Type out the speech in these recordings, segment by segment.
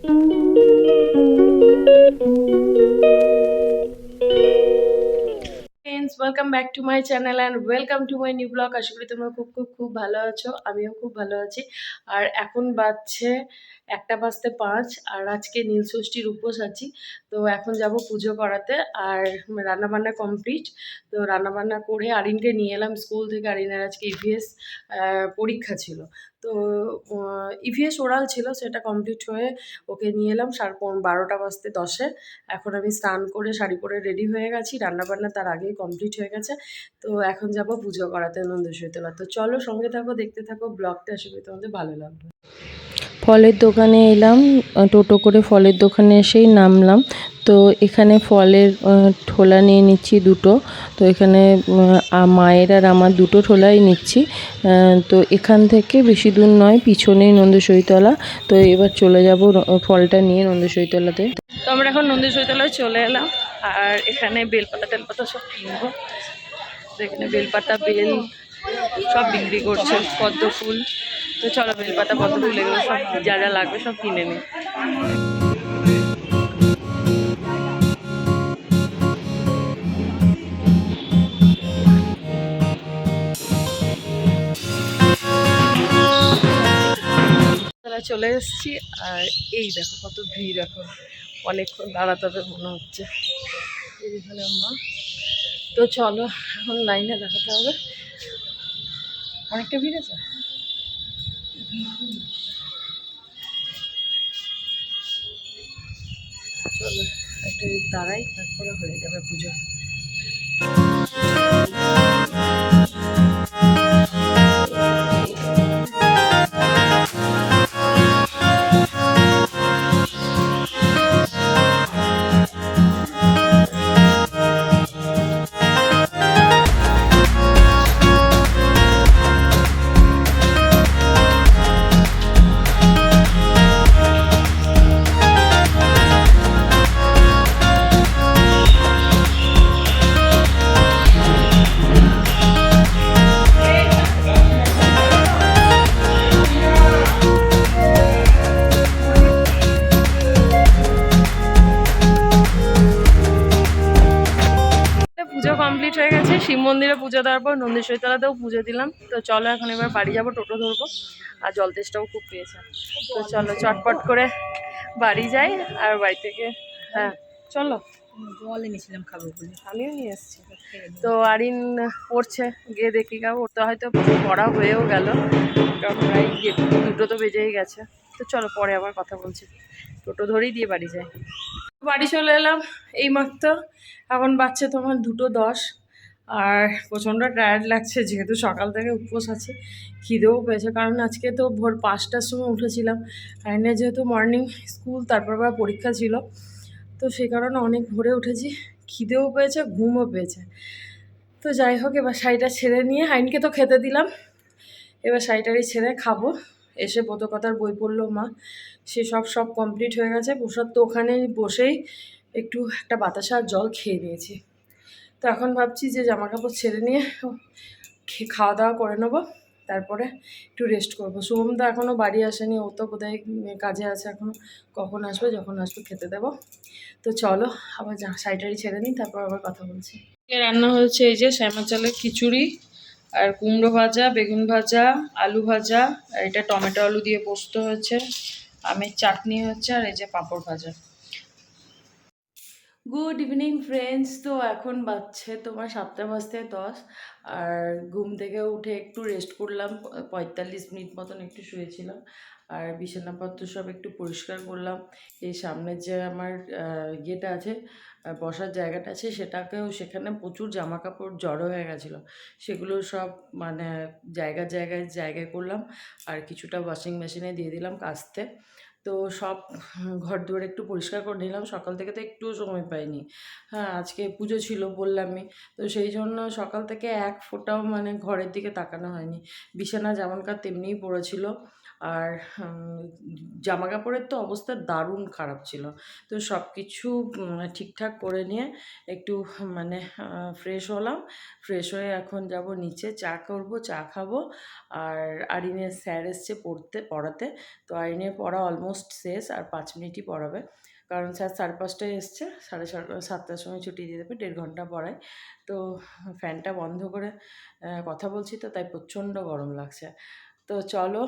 Friends, welcome back to my channel and welcome to my new blog. আশা করি তোমরা খুব ভালো আছো। আমিও খুব ভালো আছি। আর এখন বাজছে 1:05 আর আজকে নীলষষ্ঠীর উপোস আছি। তো এখন যাব পুজো করাতে। আর রান্নাবান্না কমপ্লিট। তো রান্নাবান্না করে আরিনকে নিয়ে এলাম স্কুল থেকে। আরিনের আজকে ইভিএস পরীক্ষা ছিল। তো ইভিএস ওরাল ছিল, সেটা কমপ্লিট হয়ে ওকে নিয়ে এলাম 12:10। এখন আমি স্নান করে শাড়ি পরে রেডি হয়ে গেছি। রান্নাবান্না তার আগেই কমপ্লিট হয়ে গেছে। তো এখন যাব পুজো করাতে নন্দেশ্বরীতলা। তো চলো সঙ্গে থাকো, দেখতে থাকো ব্লগটা। আশা করি তোমাদের ভালো লাগবে। ফলের দোকানে এলাম, টোটো করে ফলের দোকানে এসেই নামলাম। তো এখানে ফলের ঠোলা নিয়ে নিচ্ছি দুটো। তো এখানে মায়ের আর আমার দুটো ঠোলাই নিচ্ছি। তো এখান থেকে বেশি দূর নয়, পিছনেই নন্দেশ্বরীতলা। তো এবার চলে যাব ফলটা নিয়ে নন্দেশ্বরীতলাতে। তো আমরা এখন নন্দেশ্বরীতলায় চলে এলাম। আর এখানে বেলপাতা টেলপাতা সব কিনবো। তো এখানে বেলপাতা, বেল সব বিক্রি করছে, পদ্ম ফুল। তো চলো বেলপাতা, পদ্ম ফুল এগুলো সব যা যা লাগবে সব কিনে নিই। চলে এসেছি। আর এই দেখো কত ভিড়, এখন অনেকক্ষণ দাঁড়াতে হবে মনে হচ্ছে। এইখানে মা। তো চলো এখন লাইনে দেখাতে হবে। অনেকটা ভিড় আছে। চলো একটু দাঁড়াই, তারপরে হয়ে যাবে পুজো। পুজো কমপ্লিট হয়ে গেছে। শিব মন্দিরে পুজো দেওয়ার পর নন্দেশ্বরীতলাতেও পুজো দিলাম। তো চলো এখন এবার বাড়ি যাবো, টোটো ধরবো। আর জল তেষ্টাও খুব পেয়েছে। তো চলো চটপট করে বাড়ি যাই। আর বাড়ি থেকে চলো জল এনেছিলাম খাবো বলে, আমিও নিয়ে এসেছি। তো আরিন পড়ছে, গিয়ে দেখি গা ওর তো হয়তো পড়া হয়েও গেল, কারণ প্রায় 2টো তো বেজেই গেছে। তো চলো পরে আবার কথা বলছি। টোটো ধরেই দিয়ে বাড়ি যাই। বাড়ি চলে এলাম এইমাত্র। এখন বাজছে তোমার 2:10। আর প্রচণ্ড টায়ার্ড লাগছে, যেহেতু সকাল থেকে উপোস আছে। খিদেও পেয়েছে, কারণ আজকে তো ভোর 5টার সময় উঠেছিলাম। আইনের যেহেতু মর্নিং স্কুল, তারপর আবার পরীক্ষা ছিল। তো সেই কারণে অনেক ভোরে উঠেছি। খিদেও পেয়েছে, ঘুমও পেয়েছে। তো যাই হোক, এবার শাড়িটা ছেড়ে নিয়ে আইনকে তো খেতে দিলাম। এবার শাড়িটারি ছেড়ে খাবো। এসে বোধকথার বই পড়লো মা, সে সব কমপ্লিট হয়ে গেছে। প্রসাদ তো ওখানে বসেই একটু একটা বাতাসা আর জল খেয়ে নিয়েছি। তো এখন ভাবছি যে জামা কাপড় ছেড়ে নিয়ে খাওয়া দাওয়া করে নেবো, তারপরে একটু রেস্ট করবো। শুভম তো এখনও বাড়ি আসেনি, ও তো বোধহয় কাজে আছে এখনও। কখন আসবে, যখন আসবে খেতে দেবো। তো চলো আবার শাড়িটারি ছেড়ে নিই, তারপর আবার কথা বলছি। রান্না হয়েছে এই যে শ্যামা চালের খিচুড়ি, আর কুমড়ো ভাজা, বেগুন ভাজা, আলু ভাজা, আর এটা টমেটো আলু দিয়ে পোস্ত হয়েছে, আমের চাটনি হচ্ছে, আর এই যে পাঁপড় ভাজা। Good evening friends. তো এখন বাজছে তোমার 7:10। আর ঘুম থেকে উঠে একটু রেস্ট করলাম, 45 মিনিট মতন একটু শুয়েছিলাম। আর বিছানাপত্র সব একটু পরিষ্কার করলাম। এই সামনের যে আমার ইয়েটা আছে, বসার জায়গাটা আছে, সেখানে প্রচুর জামা কাপড় জড়ো হয়ে গেছিলো। সেগুলো সব মানে জায়গায় করলাম। আর কিছুটা ওয়াশিং মেশিনে দিয়ে দিলাম কাচতে। তো সব ঘর দুয়ার একটু পরিষ্কার করে নিলাম। সকাল থেকে তো একটুও সময় পাইনি। আজকে পুজো ছিল বললামই। তো সেই জন্য সকাল থেকে এক ফোঁটাও মানে ঘরের দিকে তাকানো হয়নি। বিছানা যেমনকার তেমনিই পড়েছিল। আর জামা কাপড়ের তো অবস্থা দারুণ খারাপ ছিল। তো সব কিছু ঠিকঠাক করে নিয়ে একটু মানে ফ্রেশ হলাম। ফ্রেশ হয়ে এখন যাব নিচে, চা করব, চা খাবো। আর আরিনের স্যার এসছে পড়াতে। তো আরিনের পড়া অলমোস্ট শেষ, আর 5 মিনিটই পড়াবে। কারণ স্যার 5:30টায় এসছে, 7:30টার সময় ছুটি দিয়ে দেবে, 1.5 ঘন্টা পড়ায়। তো ফ্যানটা বন্ধ করে কথা বলছি, তো তাই প্রচণ্ড গরম লাগছে। তো চলো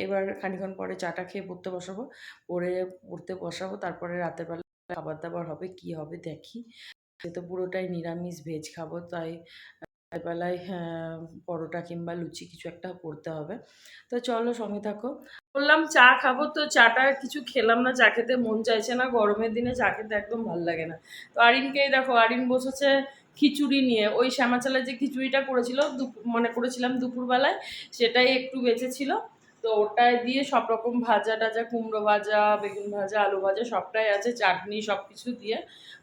এবার খানিকক্ষণ পরে চাটা খেয়ে পড়তে বসাবো, তারপরে রাতের বেলা খাবার দাবার হবে, কি হবে দেখি। তো পুরোটাই নিরামিষ, ভেজ খাবো, তাই বেলায় পরোটা কিংবা লুচি কিছু একটা করতে হবে। তো চলো সঙ্গে থাকো। বললাম চা খাবো, তো চাটা কিছু খেলাম না, চা খেতে মন চাইছে না, গরমের দিনে চা খেতে একদম ভালো লাগে না। তো আরিনকেই দেখো, আরিন বসেছে খিচুড়ি নিয়ে। ওই শ্যামা চালের যে খিচুড়িটা করেছিলাম দুপুরবেলায়, সেটাই একটু বেঁচেছিল। তো ওটাই দিয়ে সব রকম ভাজা টাজা, কুমড়ো ভাজা, বেগুন ভাজা, আলু ভাজা সবটাই আছে, চাটনি সব কিছু দিয়ে।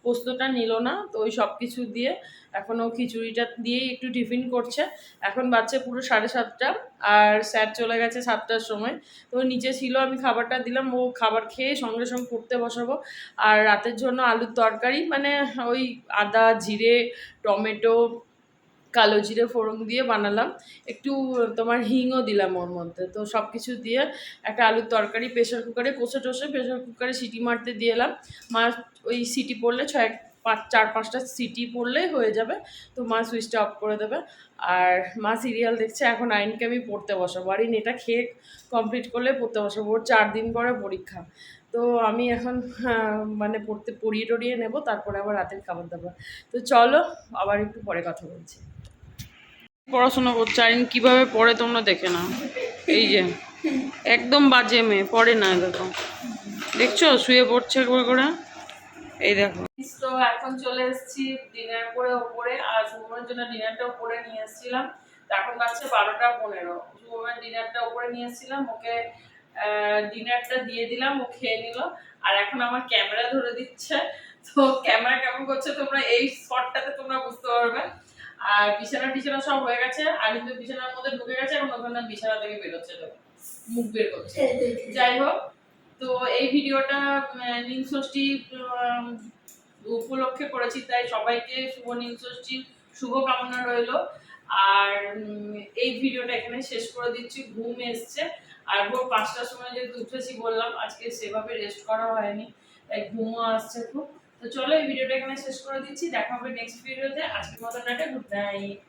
পোস্তটা নিল না, তো ওই সব কিছু দিয়ে এখন ও খিচুড়িটা দিয়েই একটু টিফিন করছে। এখন বাচ্চা পুরো 7:30, আর স্যার চলে গেছে 7টার সময়। তো নিচে ছিল, আমি খাবারটা দিলাম, ও খাবার খেয়ে সঙ্গে সঙ্গে পড়তে বসাবো। আর রাতের জন্য আলুর তরকারি, মানে ওই আদা, জিরে, টমেটো, কালো জিরে ফোড়ন দিয়ে বানালাম, একটু তোমার হিংও দিলাম ওর মধ্যে। তো সব কিছু দিয়ে একটা আলুর তরকারি প্রেশার কুকারে কষে টষে প্রেশার কুকারে সিটি মারতে দিয়ে এলাম। মা ওই সিটি পড়লে 4-5টা সিটি পড়লেই হয়ে যাবে। তো মা সুইচটা অফ করে দেবে। আর মা সিরিয়াল দেখছে। এখন আইনকে আমি পড়তে বসাবো, আর এটা খেয়ে কমপ্লিট করলে পড়তে বসাবো, ওর 4 দিন পরে পরীক্ষা। তো আমি এখন মানে পড়িয়ে টড়িয়ে নেবো, তারপরে আবার রাতের খাবার দাবার। তো চলো আবার একটু পরে কথা বলছি। পড়াশোনা করছে আরিন, কিভাবে পড়ে তোমরা দেখে নাও। এই যে একদম বাজে মেয়ে, পড়ে না, দেখো দেখছো শুয়ে পড়ছে একবার করে, এই দেখো। তো এখন চলে এসেছি ডিনার করে ওপরে, আর শুভমের জন্য ডিনারটাও করে নিয়ে এসেছিলাম। তো এখন বাজছে 12টা 15। শুভমের ডিনারটা ওপরে নিয়ে এসেছিলাম, ওকে ডিনারটা দিয়ে দিলাম, ও খেয়ে নিল। আর এখন আমার ক্যামেরা ধরে দিচ্ছে। তো ক্যামেরা কেমন করছে তোমরা এই শটটাতে তোমরা বুঝতে পারবে। আর বিছানা সব হয়ে গেছে, আর কিন্তু বিছানার মধ্যে ঢুকে গেছে, এখন ওখানে বিছানা থেকে বেরোচ্ছে, তো মুখ বের করছে। যাই হোক, তো এই ভিডিওটা নীল ষষ্ঠী উপলক্ষে করেছি, তাই সবাইকে শুভ নীল ষষ্ঠীর শুভকামনা রইল। আর এই ভিডিওটা এখানে শেষ করে দিচ্ছি। ঘুম এসছে, আর ভোর 5টার সময় যেহেতু উঠেছি বললাম, আজকে সেভাবে রেস্ট করা হয়নি, তাই ঘুমও আসছে খুব। তো চলো এই ভিডিওটা এখানে শেষ করে দিচ্ছি, দেখা হবে নেক্সট ভিডিওতে। আজকের মতো টাটা, গুড নাইট।